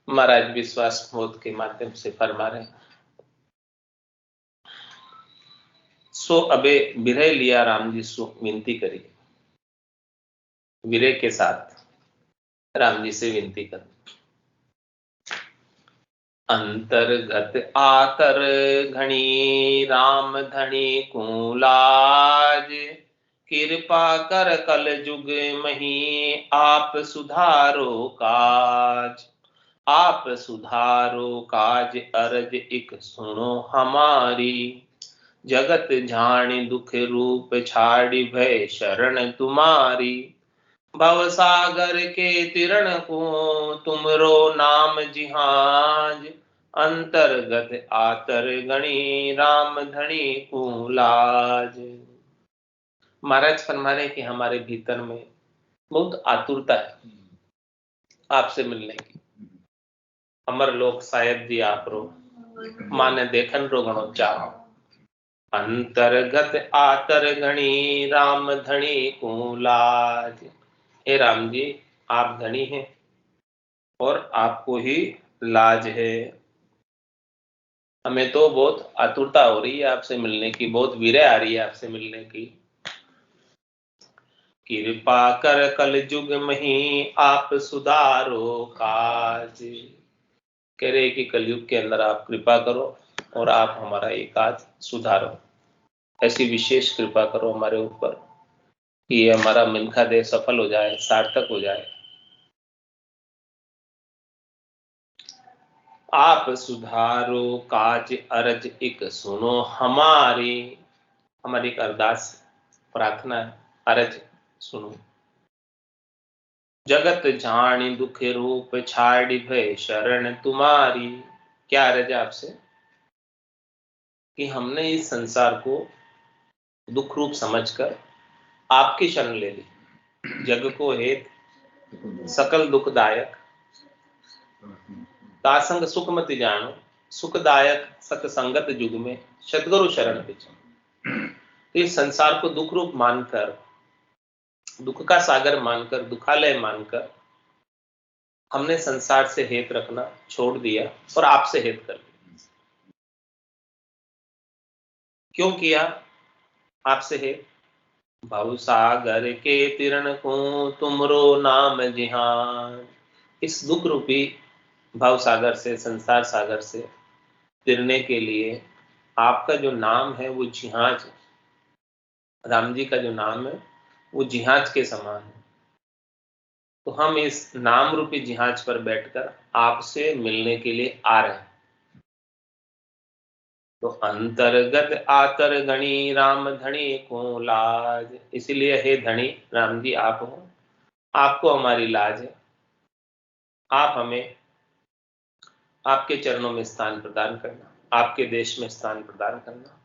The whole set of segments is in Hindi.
महाराज विश्वास बोध के माध्यम से फरमा रहे हैं। सो अबे विरह लिया राम जी सो विनती करी। विरह के साथ राम जी से विनती कर। अंतर्गत आतर घनी राम धनी कुलाज, कृपा कर कल जुग मही आप सुधारो काज। आप सुधारो काज अरज इक सुनो हमारी, जगत झाणी दुख रूप छाड़ी भय शरण तुम्हारी। भव सागर के तिरण को तुमरो नाम जिहाज, अंतर्गत आतर गणी राम धनी को लाज। महाराज फरमा रहे कि हमारे भीतर में बहुत आतुरता है आपसे मिलने की। अमर लोक साहेब जी आप रो माने देखन रो गणो चाहो। अंतर्गत आतर गणी राम धनी को लाज। हे राम जी आप धनी हैं और आपको ही लाज है। हमें तो बहुत आतुरता हो रही है आपसे मिलने की, बहुत विरह आ रही है आपसे मिलने की। कृपा कर कल जुग मही आप सुधारो काज। कह रहे कि कलयुग के अंदर आप कृपा करो और आप हमारा ये काज सुधारो। ऐसी विशेष कृपा करो हमारे ऊपर कि ये हमारा मिल्खा देह सफल हो जाए, सार्थक हो जाए। आप सुधारो काज अरज इक सुनो हमारी। हमारी एक अरदास प्रार्थना है, अरज सुनो। जगत जानी दुख रूप छाड़ी भय शरण तुम्हारी। क्या अरज आपसे कि हमने इस संसार को दुख रूप समझकर आपकी शरण ले ली। जग को हेत सकल दुखदायक, तासंग सुख मत जानो। सुखदायक सतसंगत युग में सतगुरु शरण पिछो। तो इस संसार को दुख रूप मानकर, दुख का सागर मानकर, दुखालय मानकर हमने संसार से हेत रखना छोड़ दिया और आपसे हेत कर लिया। क्यों किया आपसे हेत? भव सागर के तिरण को तुमरो नाम जिहान। इस दुख रूपी भव सागर से, संसार सागर से तिरने के लिए आपका जो नाम है वो जिहाज है। राम जी का जो नाम है वो जिहाज के समान है। तो हम इस नाम रूपी जिहाज पर बैठकर आपसे मिलने के लिए आ रहे हैं। तो अंतर्गत आतर गणी राम धनी को लाज। इसलिए हे धनी राम जी आप हो, आपको हमारी लाज है। आप हमें आपके चरणों में स्थान प्रदान करना, आपके देश में स्थान प्रदान करना,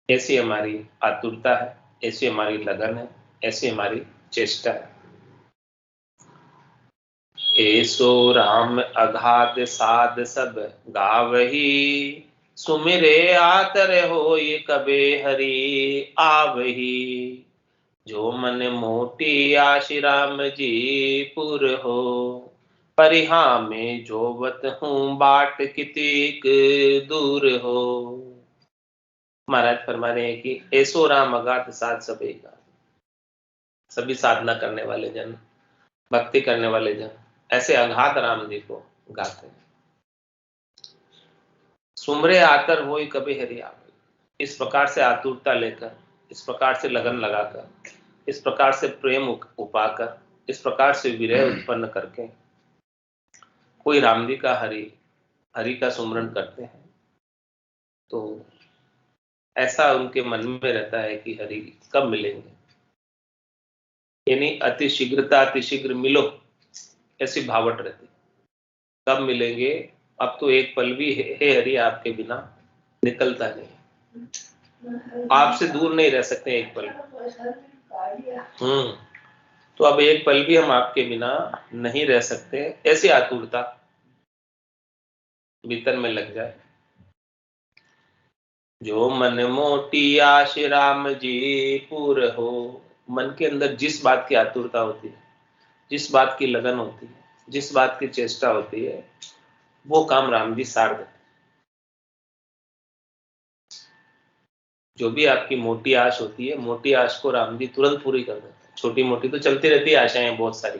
ऐसी हमारी आतुरता है, ऐसी हमारी लगन है, ऐसी हमारी चेष्टा है। ऐसो राम अगाध साध सब गावही, सुमिरे आतर होय कबे हरि आवही। जो मन मोटी आशि राम जी पुर हो, परिहा में जोवत हूँ बाट कितिक दूर हो। महाराज फरमा रहे हैं कि ऐसो राम अगाध साध सबे गा। सभी साधना करने वाले जन, भक्ति करने वाले जन ऐसे अगाध राम जी को गाते हैं। सुमरे आतर होई कभी हरि आवे। इस प्रकार से आतुरता लेकर, इस प्रकार से लगन लगाकर, इस प्रकार से प्रेम उपाकर, इस प्रकार से विरह उत्पन्न करके कोई राम जी का हरि का सुमरन करते हैं तो ऐसा उनके मन में रहता है कि हरि कब मिलेंगे, यानी अति शीघ्र मिलो, ऐसी भावट रहती। कब मिलेंगे? अब तो एक पल भी हे हरि आपके बिना निकलता नहीं। आपसे दूर नहीं रह सकते एक पल। तो अब एक पल भी हम आपके बिना नहीं रह सकते, ऐसी आतुरता भीतर में लग जाए। जो मन मोटी आश राम जी पूर हो। मन के अंदर जिस बात की आतुरता होती है, जिस बात की लगन होती है, जिस बात की चेष्टा होती है, वो काम राम जी सार देते। जो भी आपकी मोटी आश होती है, मोटी आश को राम जी तुरंत पूरी कर देते हैं। छोटी मोटी तो चलती रहती है आशाएं बहुत सारी,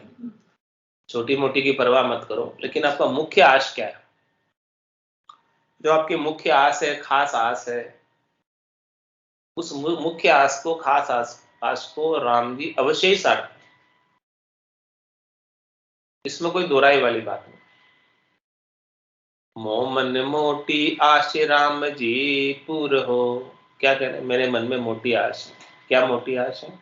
छोटी मोटी की परवाह मत करो, लेकिन आपका मुख्य आश क्या है? जो आपकी मुख्य आस है, खास आस है, उस मुख्य आस को, खास आस को राम जी अवश्य ही सार। इसमें कोई दोहराई वाली बात नहीं। मन मोटी आश राम जी पूर हो। क्या कह रहे हैं? मेरे मन में मोटी आश है। क्या मोटी आश है?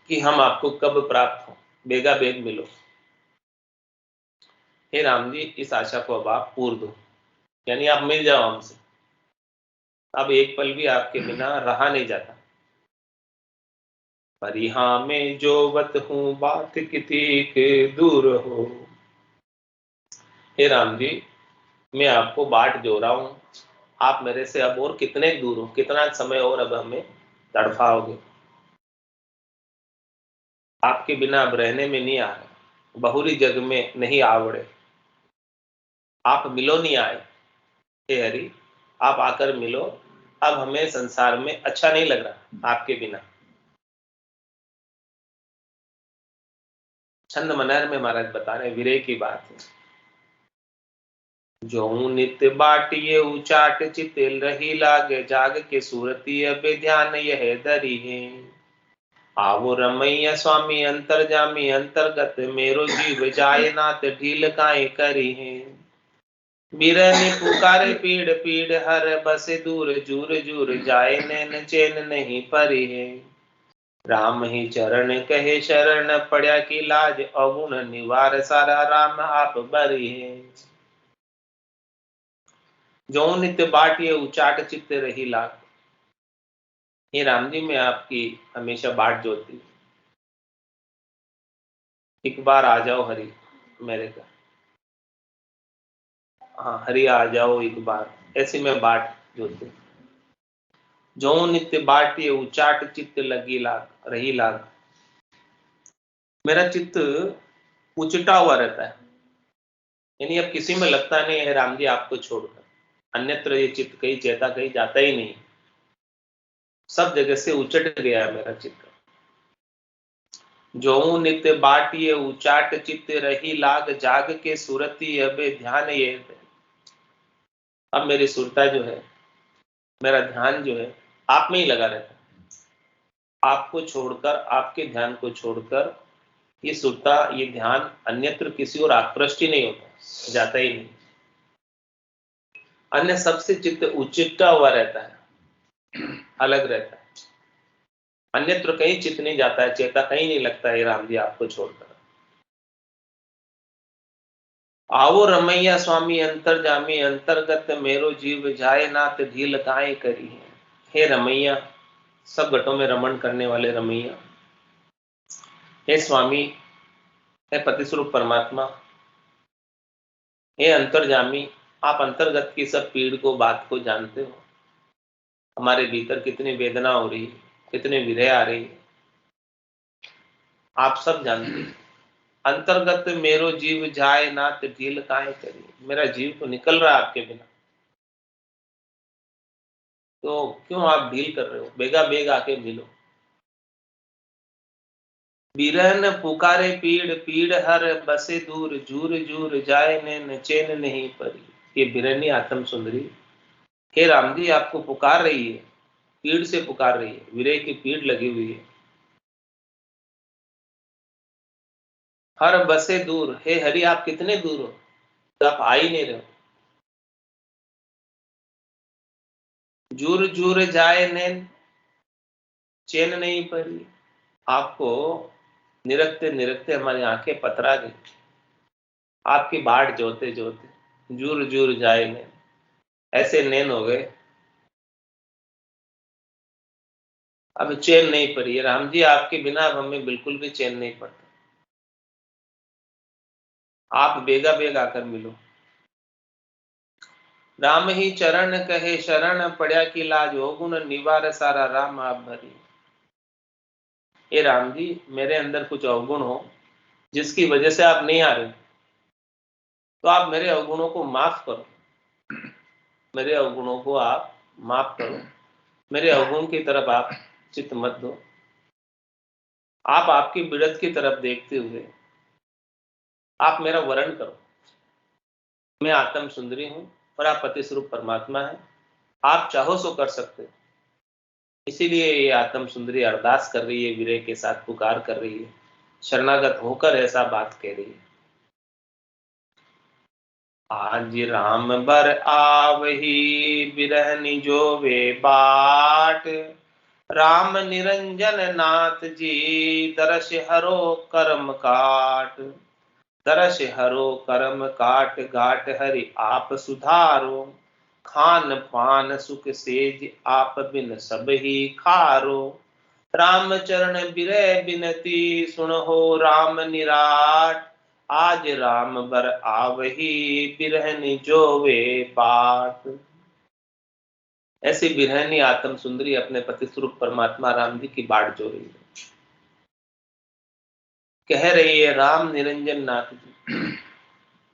कि हम आपको कब प्राप्त हो, बेगा बेग मिलो। हे राम जी, इस आशा को अब आप पूर्ण दो, यानी आप मिल जाओ हमसे। अब एक पल भी आपके बिना रहा नहीं जाता। परिहा में जोवत हूँ बात किती के दूर हो। हे राम जी, मैं आपको बाट जो रहा हूँ, आप मेरे से अब और कितने दूर हो, कितना समय और अब हमें तड़फाओगे। आपके बिना अब रहने में नहीं आ रहे, बहुरी जग में नहीं आवड़े। आप मिलो नहीं आए। हे हरि, आप आकर मिलो। अब हमें संसार में अच्छा नहीं लग रहा आपके बिना। छंद मनहर में महाराज बता रहे विरह की बात है। जो नित्य बाटिये उचाट चितिल रही लागे, जाग के सूरती अब ध्यान यह धरी है। आवो रमैया स्वामी अंतर्जामी अंतर्गत, मेरो जीव जाय नाथ ढील काहे करी है। बिरनी पुकारे पीड़ पीड़ हर बसे दूर, जूर जूर जाए नैन चैन नहीं परी है। राम ही चरण कहे शरण, पड़ा की लाज अवुण निवार सारा, राम आप बरी है। जो नित्य बाटिये उचाट चित्त रही लाग। ये राम जी, मैं आपकी हमेशा बाट जोती। एक बार आ जाओ हरि मेरे घर। हाँ, हरि आ जाओ एक बार, ऐसी मैं बाट जोती। जो नित्य बाटिये उचाट चित्त लगी लाग रही लाग। मेरा चित्त उचटा हुआ रहता है, यानी अब किसी में लगता नहीं है राम जी आपको छोड़कर। अन्यत्र ये चित्त कहीं चेता कहीं जाता ही नहीं, सब जगह से उचट गया है मेरा चित्त। जो नित्य बाटिये उचाट चित्त रही लाग, जाग के सुरती अबे ध्यान ये। अब मेरी सुरता जो है, मेरा ध्यान जो है आप में ही लगा रहता है। आपको छोड़कर, आपके ध्यान को छोड़कर ये सुरता, ये ध्यान अन्यत्र किसी और आकृष्ट ही नहीं होता, जाता ही नहीं। अन्य सबसे चित्त उचिटा हुआ रहता है, अलग रहता है। अन्यत्र कहीं चित्त नहीं जाता है, चेता कहीं नहीं लगता है राम जी आपको छोड़कर। आवो रमैया स्वामी अंतर्जामी अंतर्गत, मेरो जीव जाए नाथ ढील काहे करी है। हे रमैया, सब घटों में रमण करने वाले रमैया। हे स्वामी, हे पतिस्वरूप परमात्मा, हे अंतर्जामी, आप अंतर्गत की सब पीड़ को, बात को जानते हो। हमारे भीतर कितनी वेदना हो रही है, कितने विरह आ रही है, आप सब जानते हैं। अंतर्गत मेरो जीव जाए नाथ ढील काहे करी। मेरा जीव तो निकल रहा है आपके बिना, तो क्यों आप ढील कर रहे हो? बेगा बेग आके मिलो। बिरहन पुकारे पीड़ पीड़ हर बसे दूर, जूर जूर जाए नैन चैन नहीं परी। ये बिरहनी आत्म सुंदरी हे राम जी आपको पुकार रही है, पीड़ से पुकार रही है, विरह की पीड़ लगी हुई है। हर बसे दूर, हे हरि आप कितने दूर हो, तो आप आ ही नहीं रहे हो। जूर जूर जाए नैन चैन नहीं पड़ी। आपको निरखते निरखते हमारी आंखें पतरा गई। आपकी बाट जोते जोते जूर जूर जाए नैन, ऐसे नैन हो गए, अब चैन नहीं पड़ी है। राम जी आपके बिना अब हमें बिल्कुल भी चैन नहीं पड़ता। आप बेगा बेग आकर मिलो। राम ही चरण कहे शरण, पड़ा की लाज हो गुण निवार सारा, राम आप भरी। ये राम जी, मेरे अंदर कुछ अवगुण हो जिसकी वजह से आप नहीं आ रहे, तो आप मेरे अवगुणों को माफ करो, मेरे अवगुणों को आप माफ करो, मेरे अवगुण की तरफ आप चित्त मत दो। आप आपकी बिड़त की तरफ देखते हुए आप मेरा वर्ण करो। मैं आत्म सुंदरी हूं और आप पति स्वरूप परमात्मा है। आप चाहो सो कर सकते हो। इसीलिए ये आत्म सुंदरी अरदास कर रही है, विरह के साथ पुकार कर रही है, शरणागत होकर ऐसा बात कह रही है। आज राम बर आवही बिरहनि जो वे बाट, राम निरंजन नाथ जी दरस हरो करम काट। दरस हरो करम काट घाट हरि आप सुधारो, खान पान सुख सेज आप बिन सब ही खारो। राम चरण बिरह बिनती सुनहो राम निराट, आज राम बर आवही बिरहनि जो वे बाट। ऐसी बिरहनी आत्म सुंदरी अपने पति स्वरूप परमात्मा राम जी की बाट जो रही है, कह रही है राम निरंजन नाथ जी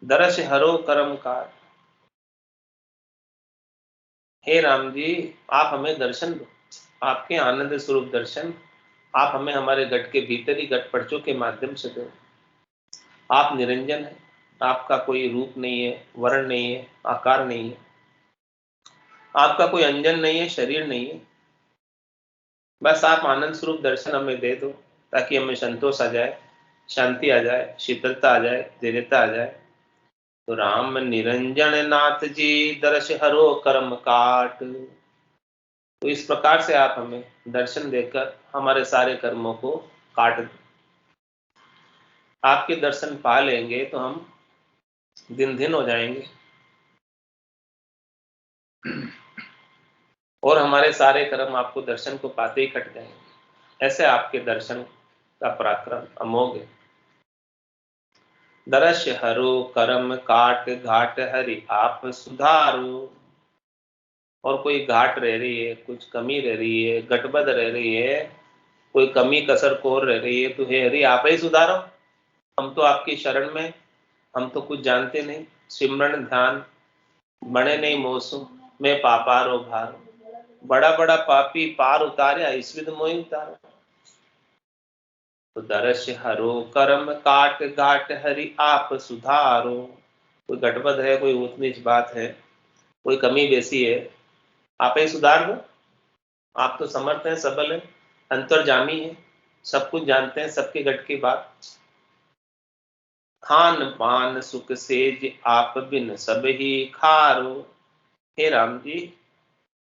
दरस हरो करम काट। हे राम जी, आप हमें दर्शन दो, आपके आनंद स्वरूप दर्शन आप हमें हमारे घट के भीतर ही घट पर्चों के माध्यम से दो। आप निरंजन है, आपका कोई रूप नहीं है, वर्ण नहीं है, आकार नहीं है, आपका कोई अंजन नहीं है, शरीर नहीं है। बस आप आनंद स्वरूप दर्शन हमें दे दो, ताकि हमें संतोष आ जाए, शांति आ जाए, शीतलता आ जाए, धैर्यता आ जाए। तो राम निरंजन नाथ जी दर्श हरो कर्म काट। तो इस प्रकार से आप हमें दर्शन देकर हमारे सारे कर्मों को काट दो। आपके दर्शन पा लेंगे तो हम दिन दिन हो जाएंगे और हमारे सारे कर्म आपको दर्शन को पाते ही कट जाएंगे। ऐसे आपके दर्शन का पराक्रम अमोघ है। दर्श हरो कर्म काट घाट हरि आप सुधारो। और कोई घाट रह रही है, कुछ कमी रह रही है, गटबद रह रही है, कोई कमी कसर कोर रह रही है, तो हे हरि आप ही सुधारो। हम तो आपकी शरण में, हम तो कुछ जानते नहीं। सिमरन ध्यान बने नहीं मोसु, मैं पापारो भारो। बड़ा बड़ा पापी पार उतार्या, इसविद मोहि उतारो। तो दर्श हरो कर्म काट घाट हरि आप सुधारो। कोई गटबद है, कोई ऊंच नीच बात है, कोई कमी बेसी है, आप ही सुधार दो। आप तो समर्थ हैं, सबल हैं, अंतर्जामी हैं, सब कुछ जानते हैं, सबके घट की बात। खान पान सुख सेज आप बिन सब ही खारो। हे राम जी,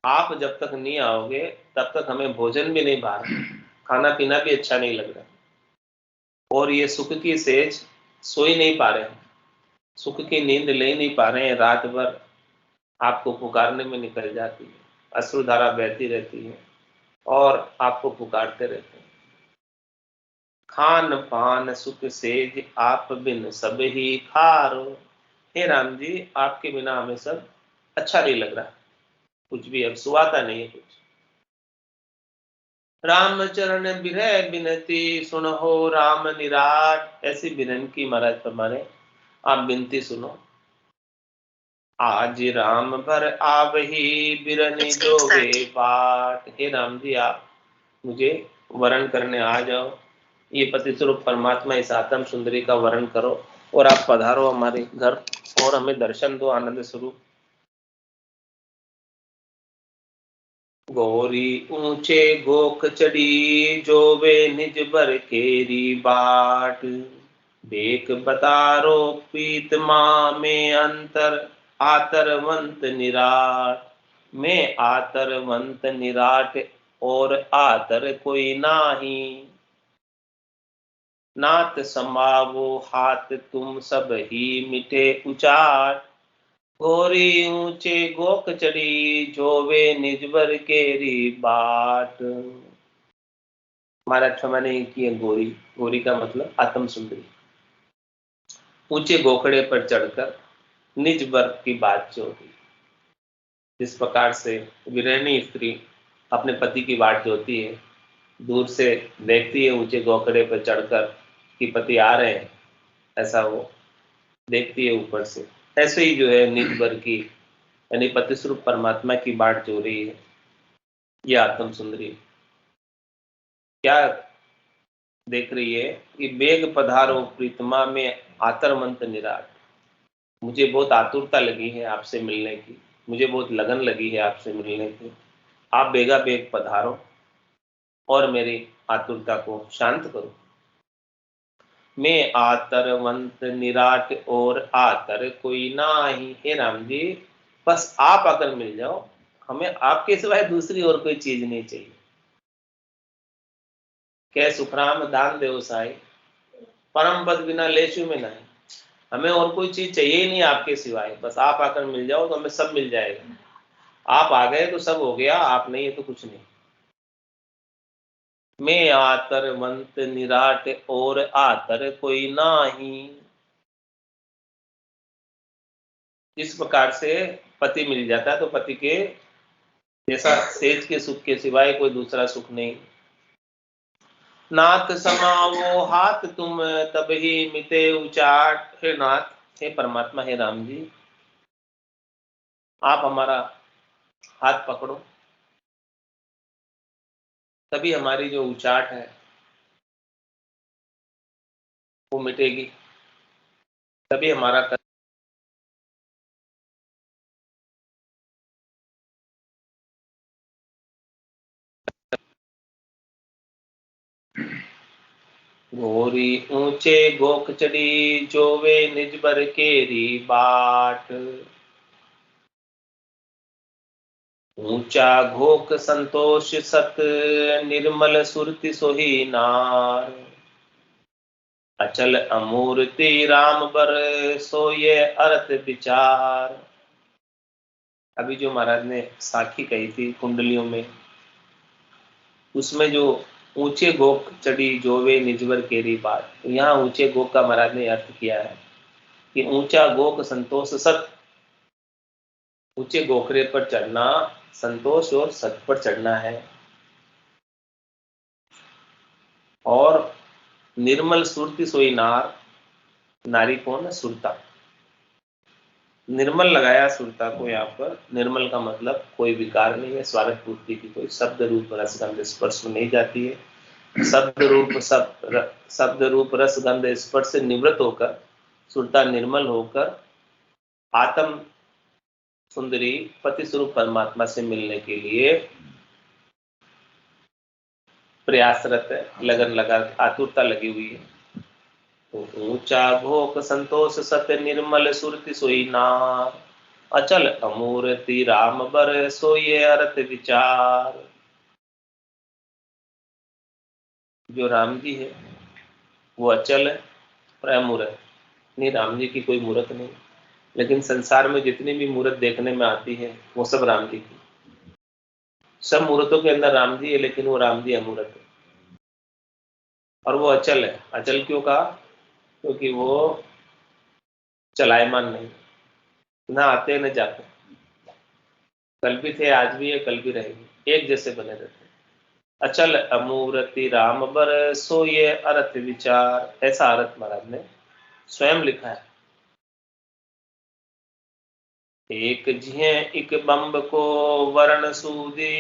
आप जब तक नहीं आओगे तब तक हमें भोजन भी नहीं भा रहा, खाना पीना भी अच्छा नहीं लग रहा, और ये सुख की सेज सो ही नहीं पा रहे हैं, सुख की नींद ले नहीं पा रहे हैं। रात भर आपको पुकारने में निकल जाती है, अश्रुधारा बहती रहती है और आपको पुकारते रहते हैं। खान पान सुख सेज आप बिन सब ही खारो। हे राम जी, आपके बिना हमें सब अच्छा नहीं लग रहा, कुछ भी अब सुहाता नहीं है कुछ। राम चरण बिरह बिनती सुनो राम निराट। ऐसी बिरन की महाराज फरमाने, आप बिनती सुनो। आज राम भर आवही बिरनि जो वे बाट। हे राम जी, आप मुझे वरण करने आ जाओ। ये पति स्वरूप परमात्मा इस आत्म सुंदरी का वर्ण करो और आप पधारो हमारे घर और हमें दर्शन दो आनंद स्वरूप। गौरी ऊंचे गोख चढ़ी जो वे निज बर केरी बाट। देख बतारो पीत माँ में अंतर आतरवंत निराट। में आतरवंत निराट और आतर कोई नाही। नाथ समावो हाथ तुम सब ही मिटे उचाट। गोरी ऊंचे गोक चढ़ी जोवे निजबर केरी बाट। हमारा क्षमा नहीं किए गोरी, गोरी का मतलब आत्म सुंदरी। ऊंचे गोखड़े पर चढ़कर निज वर्ग की बात जोती। जिस प्रकार से विरहणी स्त्री अपने पति की बात जोती है, दूर से देखती है ऊंचे गोखड़े पर चढ़कर कि पति आ रहे हैं, ऐसा वो देखती है ऊपर से। ऐसे ही जो है निज भर की यानी पति स्वरूप परमात्मा की बाट जो रही है ये आत्म सुंदरी क्या देख रही है कि बेग पधारो प्रीतमा में आतरमंत निराट। मुझे बहुत आतुरता लगी है आपसे मिलने की, मुझे बहुत लगन लगी है आपसे मिलने की। आप बेगा बेग पधारो और मेरी आतुरता को शांत करो। मैं आतरवंत निराट और आतर कोई नाही। हे राम जी, बस आप आकर मिल जाओ, हमें आपके सिवाय दूसरी और कोई चीज नहीं चाहिए। कै सुखराम दान देव साई, परम पद बिना लेशु में नहीं। हमें और कोई चीज चाहिए ही नहीं आपके सिवाय, बस आप आकर मिल जाओ तो हमें सब मिल जाएगा। आप आ गए तो सब हो गया, आप नहीं है तो कुछ नहीं। मैं आतरवंत निराट और आतर कोई नाही। इस प्रकार से पति मिल जाता है तो पति के जैसा सेज के सुख के सिवाय कोई दूसरा सुख नहीं। नाथ समावो हाथ तुम तब ही मिटे उचाट। हे नाथ, हे परमात्मा, हे राम जी, आप हमारा हाथ पकड़ो, तभी हमारी जो उचाट है वो मिटेगी, तभी हमारा घोरी ऊंचे गोख चढ़ी जोवे निज बर केरी बाट। ऊंचा घोक संतोष सत निर्मल सुरति सोही नार। अचल अमूर्ति राम बर सो ये अर्थ विचार। अभी जो महाराज ने साखी कही थी कुंडलियों में, उसमें जो ऊंचे गोक चढ़ी जोवे निजवर केरी बात, तो यहाँ ऊंचे गोक का महाराज ने अर्थ किया है कि ऊंचा गोक संतोष सत, ऊंचे गोखरे पर चढ़ना संतोष और सत पर चढ़ना है। और निर्मल सुरति सोई नार, नारी कौन है? सुरता। निर्मल लगाया सुरता को यहाँ पर। निर्मल का मतलब कोई विकार नहीं है, स्वार्थ पूर्ति की कोई शब्द रूप रस गंध स्पर्श में नहीं जाती है। शब्द रूप रस गंध स्पर्श से निवृत्त होकर सुरता निर्मल होकर आत्म सुंदरी पति स्वरूप परमात्मा से मिलने के लिए प्रयासरत है, लगन लगा, आतुरता लगी हुई है। तो ऊंचा घोक संतोष सत्य निर्मल सुरति सोई नार। अचल अमूर्ति राम बर सोये अर्थ विचार। जो राम जी है वो अचल है और अमूर्त है। नहीं, राम जी की कोई मूर्त नहीं, लेकिन संसार में जितनी भी मूर्त देखने में आती है वो सब राम जी की। सब मूर्तों के अंदर राम जी है, लेकिन वो राम जी अमूर्त है और वो अचल है। अचल क्यों कहा? क्योंकि वो चलायमान नहीं, ना आते न जाते, कल भी थे, आज भी है, कल भी रहेंगे, एक जैसे बने रहते। अचल अमूर्ति राम बर सो ये अर्थ विचार, ऐसा अर्थ महाराज ने स्वयं लिखा है। एक जिहे एक बम्ब को वर्ण सूदी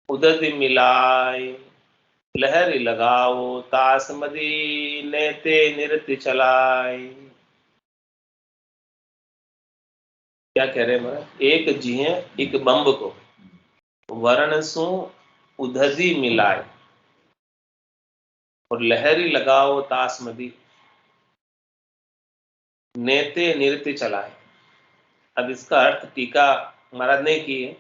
उदद मिलाए। लहर लगाओ तास मदी नेते नृत्य चलाए। क्या कह रहे हैं महाराज? एक जिहे एक बम्ब को वर्ण सु उदधि मिलाए और लहरी लगाओ तास मदी नेते नृत्य चलाए। अब इसका अर्थ टीका महाराज ने की है।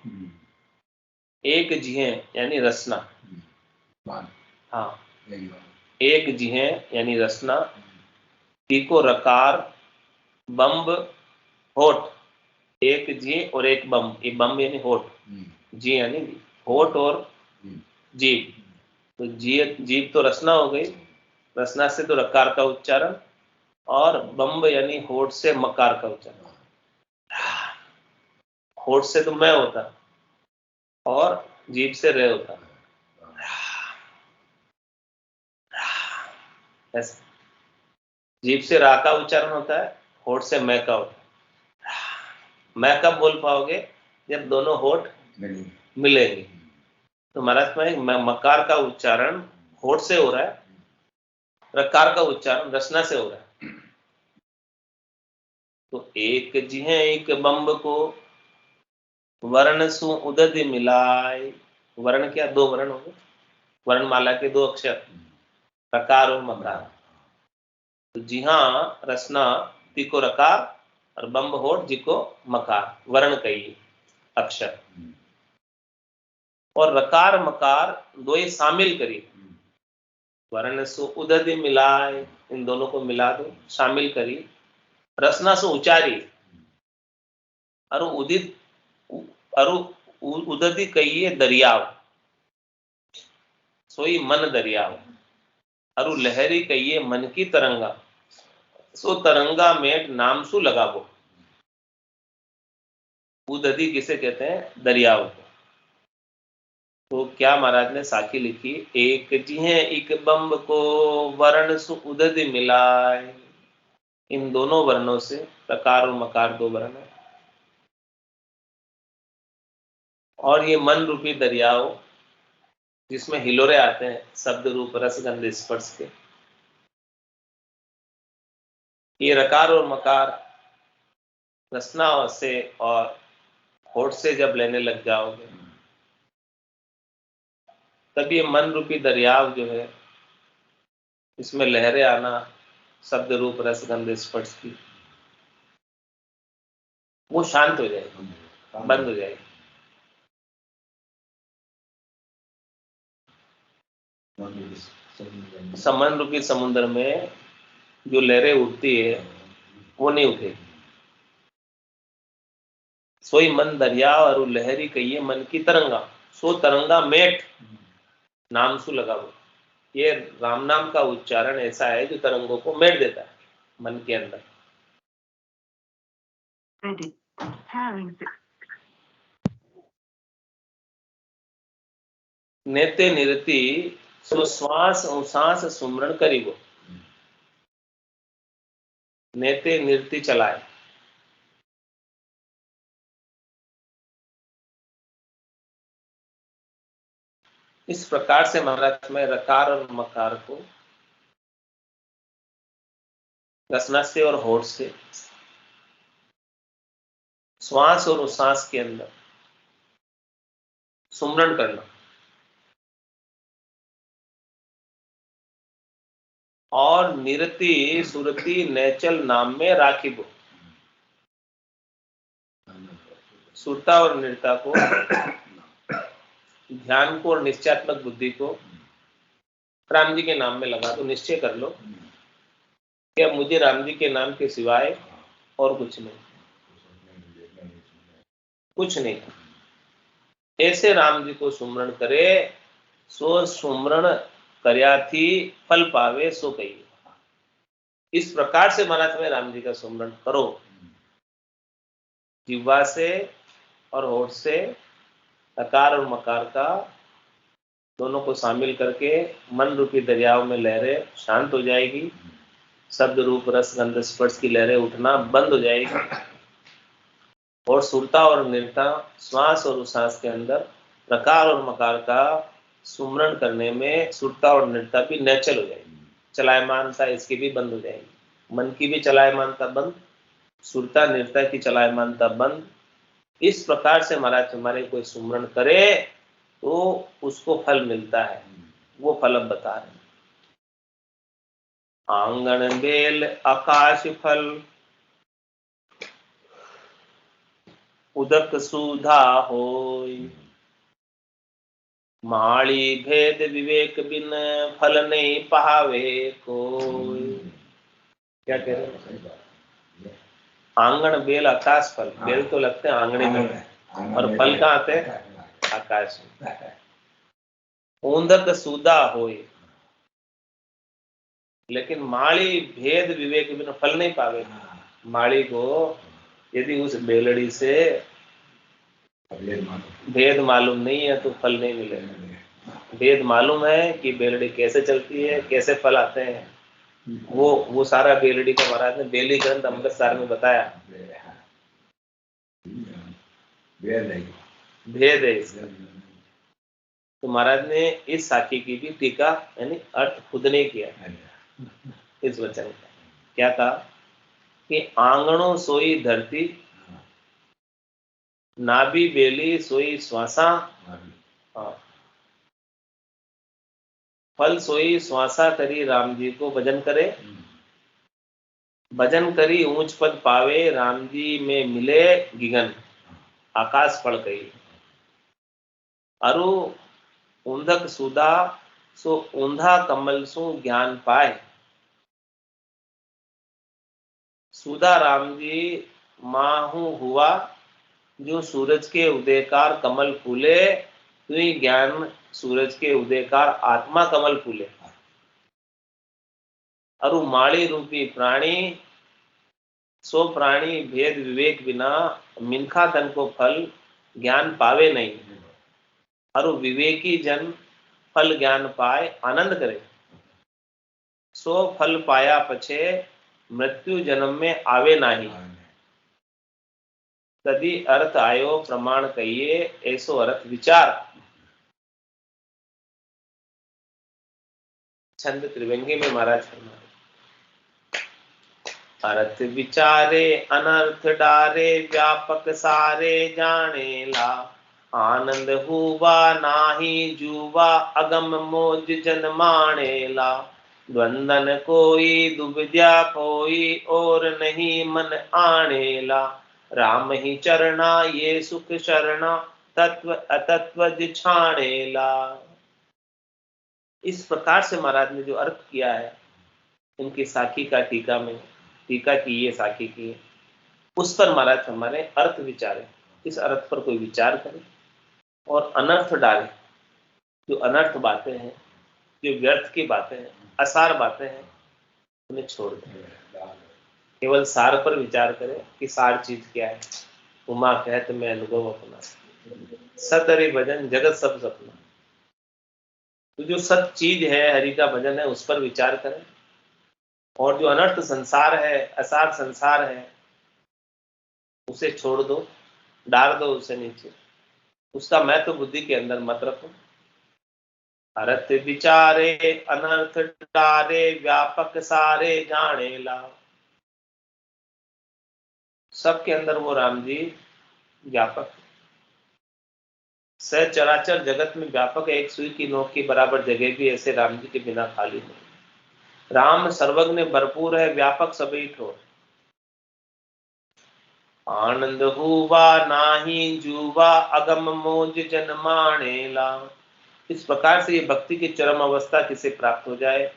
एक जिहे यानी रसना, हाँ, एक जिहे यानी रसना, टीको रकार, बम्ब होठ। एक जी और एक बम, ये बम यानी होठ, जी यानी होठ और जीभ। तो जीभ तो रसना हो गई, रसना से तो रकार का उच्चारण, और बम्ब यानी होठ से मकार का उच्चारण। होठ से तो मैं होता और जीभ से रे होता, ऐसा। जीभ से रा का उच्चारण होता है, होठ से मैं का होता है। मैं कब बोल पाओगे? जब दोनों होठ मिलेंगे। तो महाराज में मकार का उच्चारण होठ से हो रहा है, रकार का उच्चारण रचना से हो रहा है। तो एक जी है एक बम्ब को वर्ण सु उदधि मिलाए। वर्ण क्या? दो वर्ण हो गए, वर्णमाला के दो अक्षर, रकार और मकार। तो जी हाँ रचना ती को रकार और बम्ब होठ जी को मकार, वर्ण कहिए अक्षर। और रकार मकार दो ही शामिल करिए, वर्ण सु उदधि मिलाए, इन दोनों को मिला दो, शामिल करिए। रचना से उचारी और उदित और उदधि कहिए दरियाव, सोई मन दरियाव। और लहरी कहिए मन की तरंगा, सो तरंगा मेट नाम सु लगावो। उदधि किसे कहते हैं? दरियाव को। तो क्या महाराज ने साखी लिखी, एक जी है एक बम्ब को वर्ण सु उदधि मिलाए। इन दोनों वर्णों से, प्रकार और मकार दो वर्ण है, और ये मन रूपी दरियाओ जिसमें हिलोरे आते हैं शब्द रूप रस गंध स्पर्श के, ये रकार और मकार रचना से और होठ से जब लेने लग जाओगे, तब ये मन रूपी दरियाव जो है, इसमें लहरें आना शब्द रूप रस गंध स्पर्श की, वो शांत हो जाएगी, बंद हो जाएगी। समन रूपी समुद्र में जो लहरें उठती है वो नहीं उठेगी। सोई मन दरिया और लहरी कहिए मन की तरंगा, सो तरंगा मेट नाम सु लगाओ। ये राम नाम का उच्चारण ऐसा है जो तरंगों को मेट देता है मन के अंदर। नेते निरति सो श्वास उश्वास सुमरण करिबो। नेते निरति चलाए, इस प्रकार से महाराज में रकार और मकार को रसना से और होठ से श्वास और उश्वास के अंदर सुमरण करना, और निरति सुरति नेचल नाम में राखिबो। सुरता और निरता को, ध्यान को और निश्चयात्मक बुद्धि को राम जी के नाम में लगा दो। निश्चय कर लो कि अब मुझे राम जी के नाम के सिवाय और कुछ नहीं, कुछ नहीं। ऐसे राम जी को सुमरण करे, सो सुमरण करया थी फल पावे सो कही। इस प्रकार से महाराज में राम जी का सुमरण करो, जिह्वा से और होठ से अकार और मकार का दोनों को शामिल करके मन रूपी दरियाओं में लहरें शांत हो जाएगी, शब्द रूप रस गंध स्पर्श की लहरें उठना बंद हो जाएगी, और सुरता और निरता श्वास और उश्वास के अंदर प्रकार और मकार का सुमरण करने में सुरता और निरता भी नेचल हो जाएगी। चलायमानता इसकी भी बंद हो जाएगी, मन की भी चलायमानता बंद, सुरता निरता की चलायमानता बंद। इस प्रकार से महाराज हमारे कोई सुमरण करे तो उसको फल मिलता है। वो फल अब बता रहे हैं। आंगन बेल आकाश फल उदक सुधा होय। माड़ी भेद विवेक बिन फल नहीं पावे कोई। क्या कह रहे हैं? आंगन बेल आकाश फल। बेल तो लगते हैं आंगने में, और फल कहाँ आते हैं? आकाश में। उदक सुधा होय, लेकिन माड़ी भेद विवेक बिन फल नहीं पावे। माड़ी को यदि उस बेलड़ी से भेद मालूम नहीं है तो फल नहीं मिलेगा। भेद मालूम है कि बेलड़ी कैसे चलती है, कैसे फल आते हैं, वो सारा बेलड़ी का महाराज ने बेली ग्रंथ अमृतसर में बताया, भेद है इसका। तो महाराज ने इस साखी की भी टीका यानी अर्थ खुद ने किया इस वचन का। क्या कहा कि आंगणों सोई धरती, नाभि बेली सोई श्वासा, हाँ, फल सोई श्वासा करी राम जी को भजन करे, भजन करी ऊंच पद पावे राम जी में मिले गिगन, आकाश पड़ गई। अरु ऊंधक सुधा सो ऊंधा कमल सो ज्ञान पाए, सुधा राम जी माहू हुआ, जो सूरज के उदयकार कमल फूले, तुई ज्ञान सूरज के उदयकार आत्मा कमल फूले। अरु माड़ी रूपी प्राणी सो प्राणी भेद विवेक बिना, मिनखा तन को फल ज्ञान पावे नहीं। अरु विवेकी जन फल ज्ञान पाए आनंद करे, सो फल पाया पछे मृत्यु जन्म में आवे नाही। तदी अर्थ आयो प्रमाण कहिए, ऐसो अर्थ विचार। छंद त्रिवेंगी में महाराज फरमाते, अर्थ विचारे अनर्थ डारे, व्यापक सारे जाने ला, आनंद हुआ नाही जुवा, अगम मोज जन माने ला। द्वंदन कोई दुविधा कोई, और नहीं मन आने ला, राम ही चरना ये सुख शरणा, तत्व अतत्व छाने ला। इस प्रकार से महाराज ने जो अर्थ किया है इनकी साखी का टीका में, टीका की ये साखी की, उस पर महाराज हमारे अर्थ विचारे, इस अर्थ पर कोई विचार करे और अनर्थ डाले। जो अनर्थ बातें हैं, जो व्यर्थ की बातें हैं, असार बातें हैं, उन्हें छोड़ दे, केवल सार पर विचार करे कि सार चीज क्या है। उमा कहत में अनुभव अपना, सतरि भजन जगत सब सपना। तो जो सत चीज है, हरि का भजन है, उस पर विचार करें, और जो अनर्थ संसार है, असार संसार है, उसे छोड़ दो, डाल दो उसे नीचे, उसका मैं तो बुद्धि के अंदर मत रखो। अर्थ विचारे अनर्थ डारे, व्यापक सारे जाने ला। सबके अंदर वो राम जी व्यापक, सचराचर जगत में व्यापक है, एक सुई की नोक की बराबर जगह भी ऐसे राम जी के बिना खाली नहीं। राम सर्वज्ञ भरपूर है, व्यापक सभी ठोर। आनंद हुआ नाही जुवा, अगम मोज जन मानेला। इस प्रकार से ये भक्ति की चरम अवस्था किसे प्राप्त हो जाए,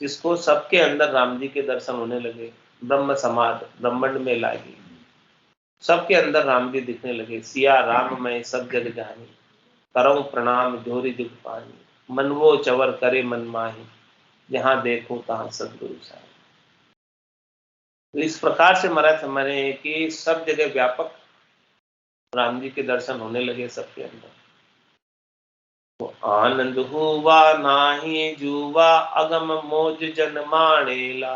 जिसको सबके अंदर राम जी के दर्शन होने लगे, ब्रह्म समाध ब्रह्मांड में लागी, सबके अंदर राम जी दिखने लगे। सिया राम मैं सब जग जानी, करऊं प्रणाम जोरी जुग पानी, मन वो चवर करे मन माही, जहां देखो तहां सदगुरु साई। तो इस प्रकार से महाराज हमारे कि सब जगह व्यापक राम जी के दर्शन होने लगे सबके अंदर। तो आनंद हुआ नाही जुवा, अगम मोज जन मानेला।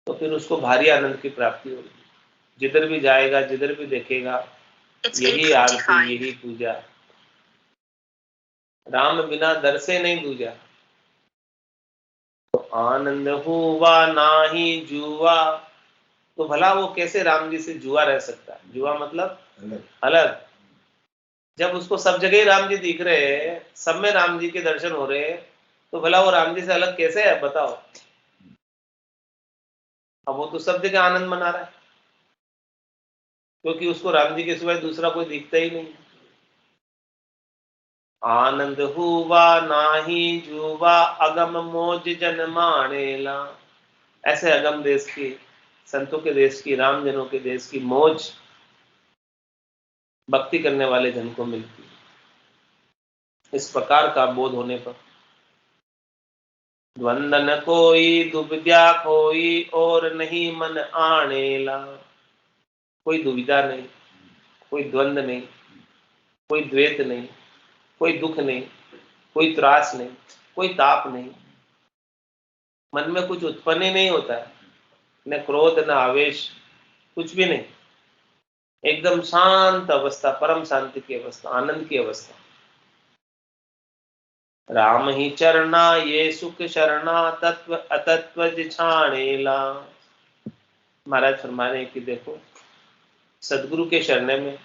तो फिर उसको भारी आनंद की प्राप्ति होगी, जिधर भी जाएगा, जिधर भी देखेगा, यही आरती, यही पूजा, राम बिना दर से नहीं दूजा। तो आनंद हुआ नाही जुआ, तो भला वो कैसे राम जी से जुआ रह सकता है। जुआ मतलब अलग। जब उसको सब जगह राम जी दिख रहे हैं, सब में राम जी के दर्शन हो रहे हैं, तो भला वो राम जी से अलग कैसे है बताओ। अब वो तो सब जगह आनंद मना रहा है, क्योंकि उसको राम जी के सिवाय दूसरा कोई दिखता ही नहीं। आनंद हुआ नाही जुआ, अगम मोज जन मानेला। ऐसे अगम देश की, संतों के देश की, राम जनों के देश की मौज भक्ति करने वाले जन को मिलती। इस प्रकार का बोध होने पर द्वंदन कोई दुविधा कोई, और नहीं मन आनेला। कोई दुविधा नहीं, कोई द्वंद नहीं, कोई द्वैत नहीं, कोई दुख नहीं, कोई त्रास नहीं, कोई ताप नहीं, मन में कुछ उत्पन्न ही नहीं होता है, न क्रोध न आवेश, कुछ भी नहीं, एकदम शांत अवस्था, परम शांति की अवस्था, आनंद की अवस्था। राम ही चरना ये सुख शरणा, तत्व अतत्व छाणेला। महाराज फरमाने कि देखो, सदगुरु के शरणे में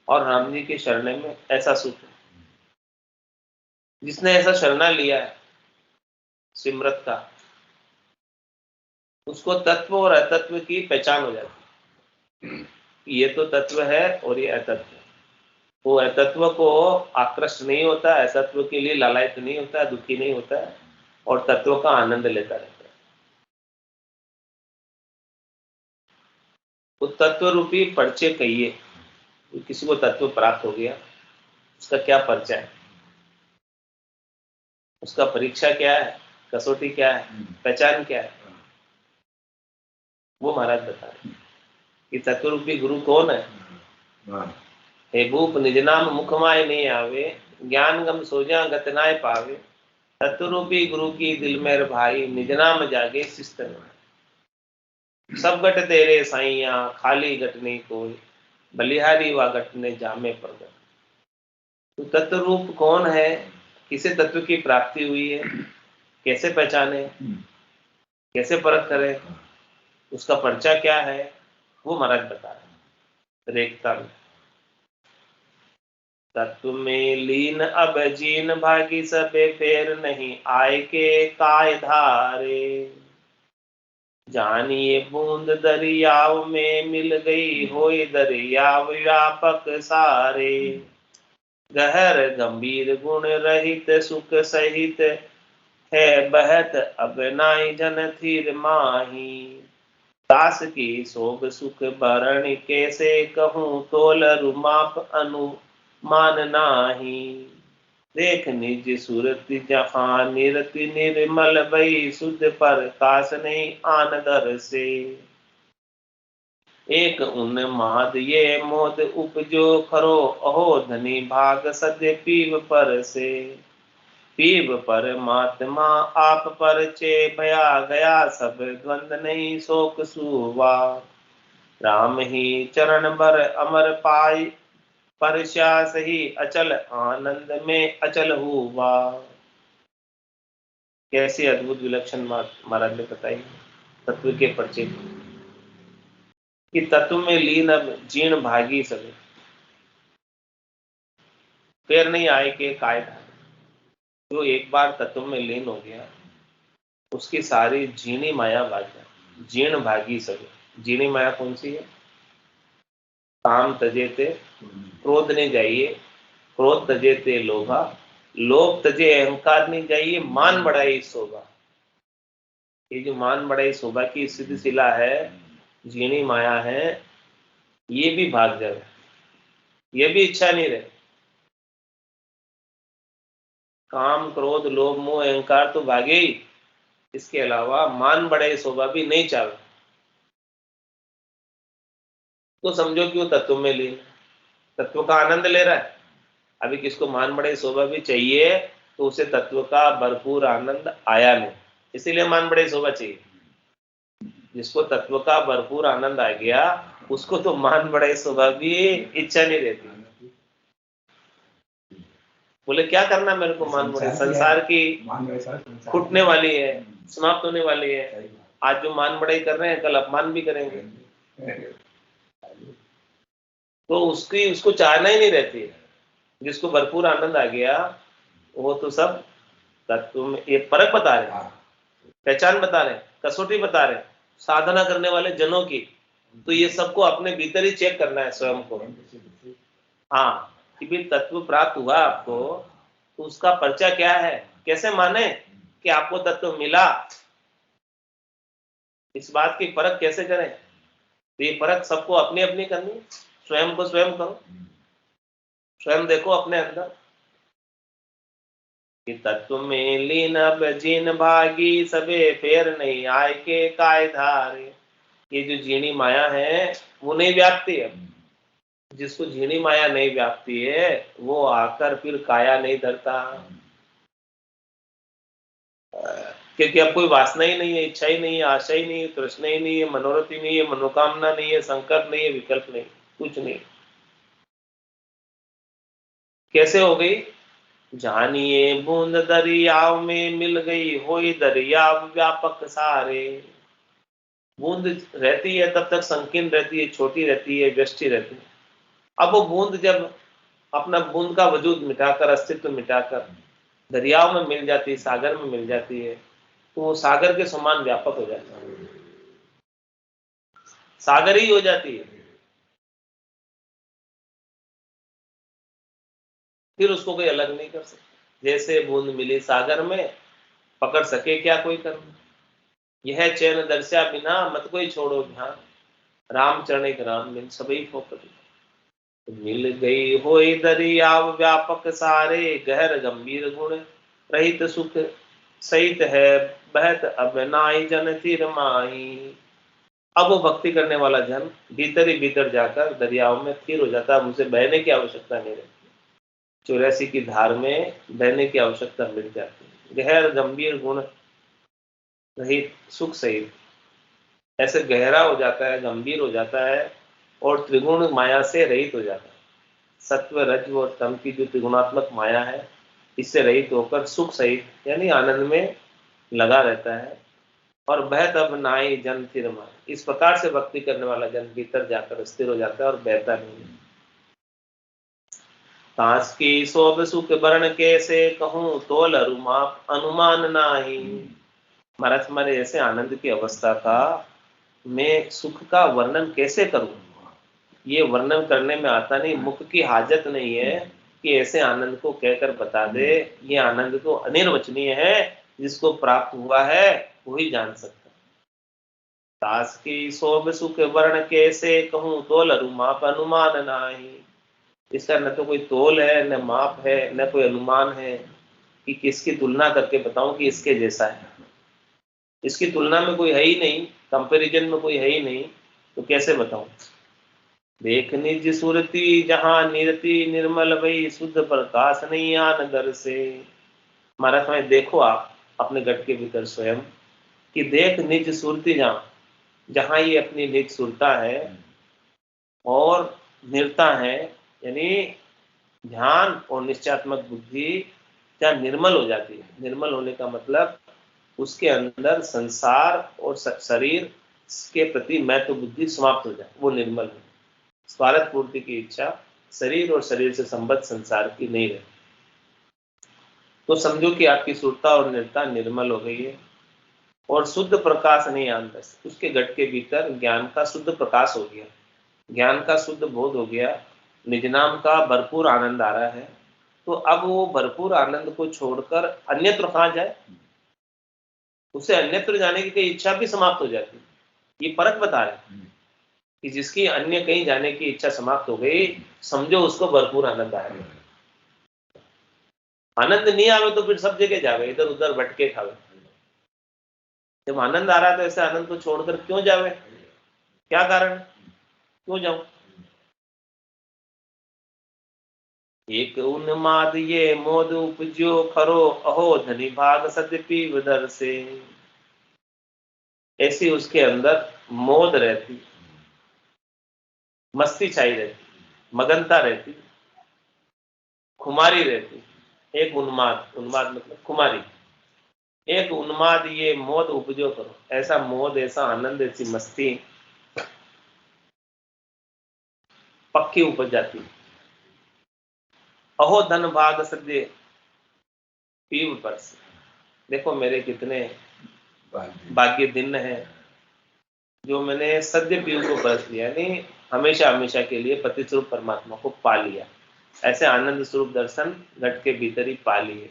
और राम जी के शरणे में ऐसा सुख है। जिसने ऐसा शरणा लिया है सिमरत का, उसको तत्व और अतत्व की पहचान हो जाती है। ये तो तत्व है और ये अतत्व है। वो अतत्व को आकृष्ट नहीं होता, असत्व के लिए लालायित नहीं होता, दुखी नहीं होता है, और तत्व का आनंद लेता रहता है। वो तत्व रूपी परिचय कहिए, किसी को तत्व प्राप्त हो गया, उसका क्या परिचय है, उसका परीक्षा क्या है, कसौटी क्या है, पहचान क्या है, वो महाराज बता रहे कि तत्व रूपी गुरु कौन है। हे भूप निज नाम मुख माय नहीं आवे, ज्ञान गम सोजा गत नाय पावे। तत्व रूपी गुरु की दिल मेर भाई, निज नाम जागे शिस्त में। सब गट तेरे साइया, खाली गट नहीं कोई, बलिहारी वा गट ने जामे पर गट। तो तत्व रूप कौन है, किसे तत्व की प्राप्ति हुई है, कैसे पहचाने, कैसे परख करें, उसका पर्चा क्या है, वो महाराज बता रहे रेखता में। तत्व में लीन अब जीन भागी, सबे फेर नहीं आए के काय धारे। जानिए बूंद दरियाव में मिल गई, होई दरियाव व्यापक सारे। गहर गंभीर गुण रहित सुख सहित, है बहत अब नाई जन थीर माही। दास की सोग सुख भरण कैसे कहूँ, तोल रुमाप अनुमान नाही। देख निज सूरत जहाँ निरति निर्मल भई, शुद्ध पर कास नहीं आन दर से। एक उन्माद ये मोद उपजो खरो, अहो धनी भाग सद्य पीव पर से। पीव परमात्मा आप पर चे, भया गया सब द्वंद नहीं शोक सुवा। राम ही चरण बर अमर पाई, परश्यास ही अचल आनंद में अचल हुआ। कैसी अद्भुत विलक्षण महाराज ने बताई तत्व के परिचय कि तत्व में लीन अब जीर्ण भागी सभी, पैर नहीं आए के काय धारे। जो एक बार तत्व में लीन हो गया, उसकी सारी जीनी माया भाग जाए। जीर्ण भागी सभी, जीनी माया कौन सी है, काम तजे ते क्रोध नहीं जाइए, क्रोध तजे ते लोभा, लोभ तजे अहंकार नहीं जाइए, मान बढ़ाई शोभा। ये जो मान बढ़ाई शोभा की सिद्ध शिला है, जीनी माया है, ये भी भाग जाए, ये भी इच्छा नहीं रहे। काम क्रोध लोभ मोह अहंकार तो भागे ही, इसके अलावा मान बढ़ाई शोभा भी नहीं चाहे, तो समझो कि वो तत्व में लीन, तत्व का आनंद ले रहा है। अभी किसको मान बढ़ाई शोभा भी चाहिए, तो उसे तत्व का भरपूर आनंद आया नहीं, इसीलिए मान बढ़ाई शोभा चाहिए। जिसको तत्व का भरपूर आनंद आ गया, उसको तो मान बढ़ाई शोभा भी इच्छा नहीं रहती। बोले क्या करना मेरे को मान बढ़ाई, संसार की छूटने वाली है, समाप्त होने वाली है। आज जो मान बढ़ाई कर रहे हैं, कल अपमान भी करेंगे, तो उसको चाहना ही नहीं रहती है। जिसको भरपूर आनंद आ गया, वो तो सब तत्व में ये परख बता रहे, पहचान बता रहे, कसौटी बता रहे, साधना करने वाले जनों की। तो ये सबको अपने भीतर ही चेक करना है स्वयं को। हाँ, कि भी तत्व प्राप्त हुआ आपको, तो उसका पर्चा क्या है, कैसे माने कि आपको तत्व मिला, इस बात की परख कैसे करें। तो ये परख सबको अपनी अपनी करनी, स्वयं को स्वयं करो, स्वयं देखो अपने अंदर कि तत्व में लीन अब जीन भागी, सबे फेर नहीं आए के काय धारे। ये जो जीनी माया है वो नहीं व्यापती है। जिसको जीनी माया नहीं व्यापती है, वो आकर फिर काया नहीं धरता। क्योंकि अब कोई वासना ही नहीं है, इच्छा ही नहीं है, आशा ही नहीं है, तृष्णा ही नहीं है, मनोरथ ही नहीं है, मनोकामना नहीं है, संकल्प नहीं है, विकल्प नहीं, कुछ नहीं। कैसे हो गई? जानिए बूंद दरियाव में मिल गई, होई दरियाव व्यापक सारे। बूंद रहती है तब तक संकीर्ण रहती है, छोटी रहती है, व्यष्टि रहती है। अब वो बूंद जब अपना बूंद का वजूद मिटाकर, अस्तित्व मिटाकर दरियाव में मिल जाती है, सागर में मिल जाती है, तो वो सागर के समान व्यापक हो जाता है, सागर ही हो जाती है। फिर उसको कोई अलग नहीं कर सकता। जैसे बूंद मिली सागर में, पकड़ सके क्या कोई कर्म। यह चैन दर्शा बिना मत कोई छोड़ो ध्यान, राम चरण एक राम बिन सबई फोकट। मिल गई होई दरियाव व्यापक सारे, गहर गंभीर गुण रहित सुख सहित है, बहत अब नाई जन तीर माही। अब वो भक्ति करने वाला जन भीतर ही भीतर जाकर दरियाव में स्थिर हो जाता है। मुझे बहने की आवश्यकता नहीं रहती, 84 की धार में बहने की आवश्यकता मिल जाती है। गहर गंभीर गुण रहित सुख सहित, ऐसे गहरा हो जाता है, गंभीर हो जाता है और त्रिगुण माया से रहित हो जाता है। सत्व रज और तम की जो त्रिगुणात्मक माया है, इससे रहित होकर सुख सहित यानी आनंद में लगा रहता है। और बह तब नाई जन फिर माए, इस प्रकार से भक्ति करने वाला जन भीतर जाकर स्थिर हो जाता है और बहता नहीं है। कांस की शोभ सुख वर्ण कैसे कहूं, तोल अरुमाप अनुमान नाही। महाराज हमारे ऐसे आनंद की अवस्था का मैं सुख का वर्णन कैसे करूं, ये वर्णन करने में आता नहीं। मुख की हाजत नहीं है कि ऐसे आनंद को कहकर बता दे। ये आनंद तो अनिर्वचनीय है, जिसको प्राप्त हुआ है वही जान सकता है। दास की शोभ सुख वर्ण कैसे कहूं, तोल अरुमाप अनुमान नाही। इसका न तो कोई तोल है, न माप है, न कोई अनुमान है कि किसकी तुलना करके बताऊं कि इसके जैसा है। इसकी तुलना में कोई है ही नहीं, कंपैरिजन में कोई है ही नहीं, तो कैसे बताऊं। देख निज सुरती जहां निरति निर्मल भई, शुद्ध प्रकाश नहीं आन दर से। महाराज में देखो आप अपने गट के भीतर स्वयं कि देख निज सुरती जहां, जहां ये अपनी निज सुरता है और निर्ता है, यानी ध्यान और निश्चयात्मक बुद्धि जहाँ निर्मल हो जाती है। निर्मल होने का मतलब उसके अंदर संसार और शरीर के प्रति महत्व बुद्धि समाप्त हो जाए, वो निर्मल है। स्वार्थ पूर्ति की इच्छा शरीर और शरीर से संबद्ध संसार की नहीं रहती। तो समझो कि आपकी सुरता और निर्ता निर्मल हो गई है और शुद्ध प्रकाश नहीं आंदा, उसके गट के भीतर ज्ञान का शुद्ध प्रकाश हो गया, ज्ञान का शुद्ध बोध हो गया, निज नाम का भरपूर आनंद आ रहा है। तो अब वो भरपूर आनंद को छोड़कर अन्यत्र कहाँ जाए, उसे अन्यत्र जाने की कई इच्छा भी समाप्त हो जाती है। ये फर्क बता रहे कि जिसकी अन्य कहीं जाने की इच्छा समाप्त हो गई, समझो उसको भरपूर आनंद आएगा। आनंद नहीं आवे तो फिर सब जगह जावे, इधर उधर भटके खावे। जब आनंद आ रहा है तो ऐसे आनंद को छोड़कर क्यों जावे, क्या कारण, क्यों जाऊं। एक उन्माद ये मोद उपजो खरो, अहो धनी भाग सद्यपि उदर से। ऐसी उसके अंदर मोद रहती, मस्ती छाई रहती, मगनता रहती, खुमारी रहती। एक उन्माद, उन्माद मतलब खुमारी। एक उन्माद ये मोद उपजो करो, ऐसा मोद, ऐसा आनंद, ऐसी मस्ती पक्की उपज जाती। अहो धन भाग सद्य पीव पर से, देखो मेरे कितने भाग्य दिन है जो मैंने सद्य पीव को बरस लिया, यानी हमेशा हमेशा के लिए पति स्वरूप परमात्मा को पा लिया। ऐसे आनंद स्वरूप दर्शन घट के भीतर ही पा लिए।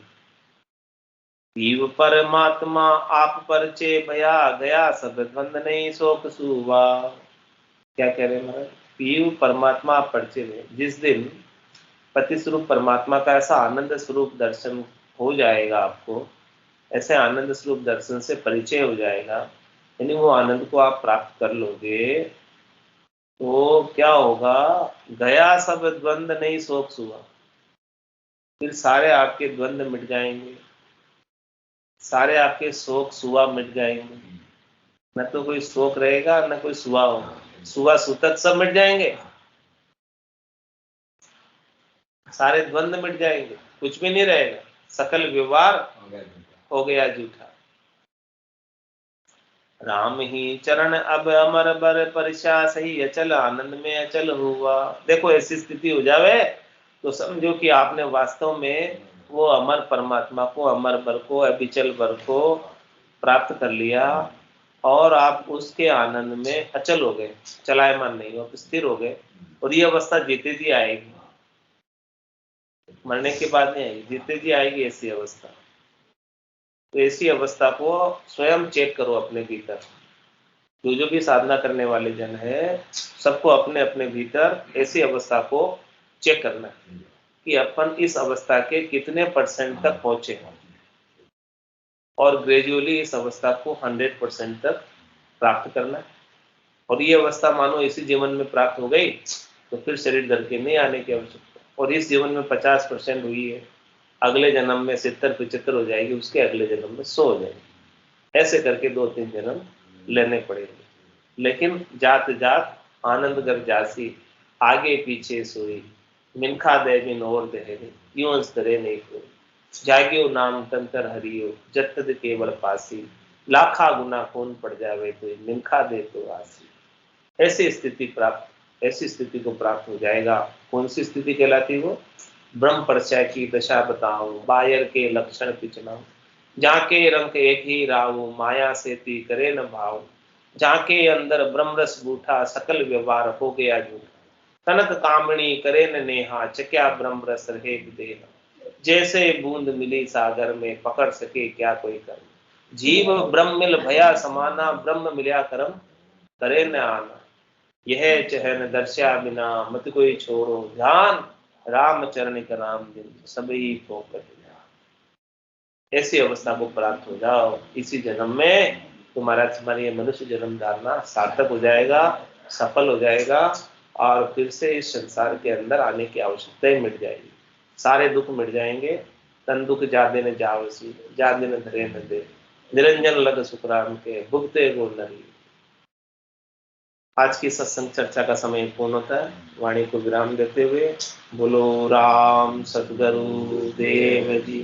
पीव परमात्मा आप परचे भया गया, सब द्वंद नहीं शोक सुवा। क्या कह रहे हैं महाराज, पीव परमात्मा आप परचे में, जिस दिन पति स्वरूप परमात्मा का ऐसा आनंद स्वरूप दर्शन हो जाएगा आपको, ऐसे आनंद स्वरूप दर्शन से परिचय हो जाएगा, यानी वो आनंद को आप प्राप्त कर लोगे, तो क्या होगा, गया सब द्वंद नहीं शोक सुवा। फिर सारे आपके द्वंद मिट जाएंगे, सारे आपके शोक सुआ मिट जाएंगे, न तो कोई शोक रहेगा न कोई सुआ होगा, सुआ सूतक सब मिट जाएंगे, सारे द्वंद्व मिट जाएंगे, कुछ भी नहीं रहेगा, सकल व्यवहार हो गया झूठा। राम ही चरण अब अमर बर परिशा सही अचल, आनंद में अचल हुआ। देखो ऐसी स्थिति हो जावे तो समझो कि आपने वास्तव में वो अमर परमात्मा को, अमर बर को, अविचल बर को प्राप्त कर लिया और आप उसके आनंद में अचल हो गए, चलायमान नहीं हो, स्थिर हो गए। और ये अवस्था जीते जी आएगी, मरने के बाद नहीं आएगी, जीते जी आएगी ऐसी अवस्था। तो ऐसी अवस्था को स्वयं चेक करो अपने भीतर। जो भी साधना करने वाले जन है सबको अपने अपने भीतर ऐसी अवस्था को चेक करना है कि अपन इस अवस्था के कितने % तक पहुंचे और ग्रेजुअली इस अवस्था को 100% तक प्राप्त करना है। और ये अवस्था मानो इसी जीवन में प्राप्त हो गई तो फिर शरीर धर के नहीं आने की आवश्यकता। और इस जीवन में 50% हुई है, अगले जन्म में 70-75 हो जाएगी, उसके अगले जन्म में 100 हो जाएगी। ऐसे करके 2-3 जन्म लेने पड़ेंगे। लेकिन जात जात आनंद गर जासी, आगे पीछे सोई, मिनखा दे बिन और दे, यूं करे नहीं कोई, जागियो नाम तंतर हरियो, जत तद केवल पासी, लाखा गुना कौन पड़ जावे कोई, मिनखा दे तो आसी। ऐसी स्थिति को प्राप्त हो जाएगा। कौन सी स्थिति कहलाती वो? ब्रह्म परचय की दशा बताऊं, बायर के लक्षण पिछनाऊं, जाके रंग एक ही राहु, माया से ती करे न भाव, जाके अंदर ब्रह्म रस बूठा, सकल व्यवहार हो गया झूठा, कनक कामणी करे न नेहा, चक्या ब्रह्म रस रहे विदेहा, जैसे बूंद मिली सागर में, पकड़ सके क्या कोई कर, जीव ब्रह्म मिल भया समाना, ब्रह्म मिल्या करम करे न आना, यह चहन दर्शा बिना, मत कोई छोड़ो ध्यान, राम चरण का नाम दिन सभी फोकट। ऐसी अवस्था को प्राप्त हो जाओ इसी जन्म में, तुम्हारी मनुष्य जन्म धारना सार्थक हो जाएगा, सफल हो जाएगा और फिर से इस संसार के अंदर आने की आवश्यकता ही मिट जाएगी, सारे दुख मिट जाएंगे। तन दुख जादे न जावसी, जादे न धरे न दे, निरंजन लग सुखराम के, भुगते गो नरी। आज की सत्संग चर्चा का समय पूर्ण होता है। वाणी को विराम देते हुए बोलो राम सतगुरु देव जी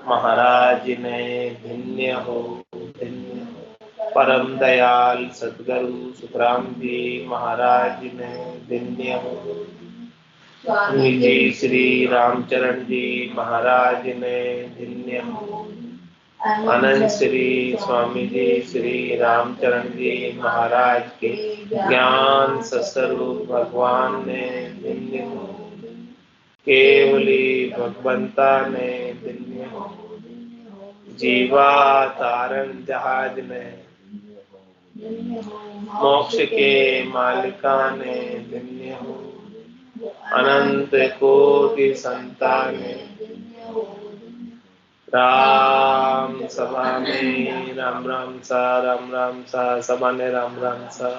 महाराज ने धन्य हो, धन्य हो। परम दयाल सतगुरु सुखराम जी महाराज ने धन्य हो। स्वामी जी श्री रामचरण जी महाराज ने धन्य हो। आनंद श्री स्वामी जी श्री रामचरण जी महाराज के ज्ञान सस्वरूप भगवान ने धन्य हो, केवली भगवंता ने धन्य हो, जीवा तारण जहाज ने, मोक्ष के मालिका ने धन्य हो, अनंत कोटि संताने, राम सभा में राम राम सा, राम राम सा, सभा ने राम राम सा।